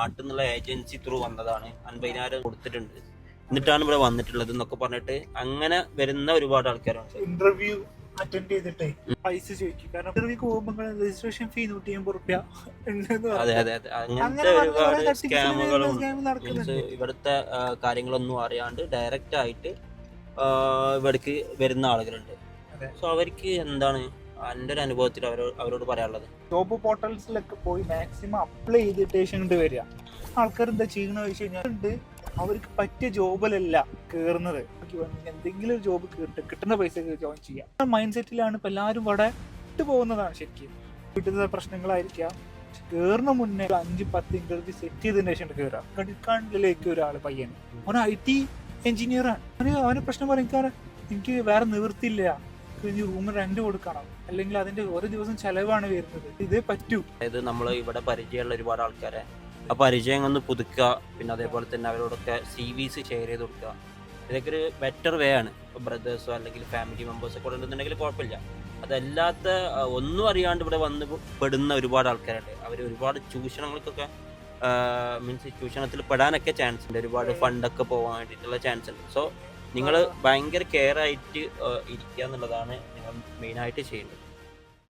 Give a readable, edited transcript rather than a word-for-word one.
നാട്ടിൽ നിന്നുള്ള agency through വന്നതാണ്, 50,000 കൊടുത്തിട്ടുണ്ട്, എന്നിട്ടാണ് ഇവിടെ വന്നിട്ടുള്ളത് എന്നൊക്കെ പറഞ്ഞിട്ട് അങ്ങനെ വരുന്ന ഒരുപാട് ആൾക്കാരുണ്ട്. ഇന്റർവ്യൂ അറ്റൻഡ് ചെയ്തിട്ടേ പൈസ ചോദിക്കും. കാരണം ഇന്റർവ്യൂക്ക് പോകുമ്പോൾ രജിസ്ട്രേഷൻ ഫീ 150 രൂപ. അതെ അതെ അതെ, അങ്ങനത്തെ ഒരുപാട് സ്കാമുകളും മീൻസ് ഇവിടുത്തെ കാര്യങ്ങളൊന്നും അറിയാണ്ട് ഡയറക്റ്റ് ആയിട്ട് ഇവിടേക്ക് വരുന്ന ആളുകളുണ്ട്. സോ അവർക്ക് എന്താണ് എൻ്റെ ഒരു അനുഭവത്തിൽ അവരോട് പറയാനുള്ളത്, ജോബ് പോർട്ടൽസിലൊക്കെ പോയി മാക്സിമം അപ്ലൈ ചെയ്തിട്ട് ഇങ്ങോട്ട് വരിക. ആൾക്കാർ എന്താ ചെയ്യണമെന്ന് വെച്ച് കഴിഞ്ഞാൽ അവർക്ക് പറ്റിയ ജോബിലല്ല കയറുന്നത്, എന്തെങ്കിലും ഒരു ജോബ് കിട്ടുന്ന പൈസ ജോയിൻ ചെയ്യാം മൈൻഡ് സെറ്റിലാണ് ഇപ്പം എല്ലാവരും ഇവിടെ ഇട്ട് പോകുന്നതാണ്. ശരിക്കും വീട്ടിലത്തെ പ്രശ്നങ്ങളായിരിക്കാം. കയറുന്ന മുന്നേ 5-10 ഇന്റർവ്യൂ സെറ്റ് ചെയ്തതിന് ശേഷം കയറുക. ക്രെഡിറ്റ് കാർഡിലേക്ക് ഒരാൾ പയ്യൻ, അവൻ IT എഞ്ചിനീയറാണ്. അവന് പ്രശ്നം പറയാൻ എനിക്ക് വേറെ നിവൃത്തിയില്ല, റൂമിൽ റെന്റ് കൊടുക്കണം, അല്ലെങ്കിൽ അതിന്റെ ഓരോ ദിവസം ചെലവാണ് വരുന്നത്, ഇതേ പറ്റൂ. അതായത് നമ്മൾ ഇവിടെ പരിചയമുള്ള ഒരുപാട് ആൾക്കാരെ ആ പരിചയം ഒന്ന് പുതുക്കുക, പിന്നെ അതേപോലെ തന്നെ അവരോടൊക്കെ CVs ഷെയർ ചെയ്ത് കൊടുക്കുക. ഇതൊക്കെ ഒരു ബെറ്റർ വേ ആണ്. ഇപ്പോൾ ബ്രദേഴ്സോ അല്ലെങ്കിൽ ഫാമിലി മെമ്പേഴ്സോ ഒക്കെ ഉണ്ടെന്നുണ്ടെങ്കിൽ കുഴപ്പമില്ല. അതല്ലാത്ത ഒന്നും അറിയാണ്ട് ഇവിടെ വന്ന് പെടുന്ന ഒരുപാട് ആൾക്കാരുണ്ട്. അവർ ഒരുപാട് ചൂഷണങ്ങൾക്കൊക്കെ മീൻസ് ചൂഷണത്തിൽ പെടാനൊക്കെ ചാൻസ് ഉണ്ട്, ഒരുപാട് ഫണ്ടൊക്കെ പോകാൻ വേണ്ടിയിട്ടുള്ള ചാൻസ് ഉണ്ട്. സോ നിങ്ങൾ ഭയങ്കര കെയർ ആയിട്ട് ഇരിക്കുക എന്നുള്ളതാണ് നിങ്ങൾ മെയിനായിട്ട് ചെയ്യേണ്ടത്.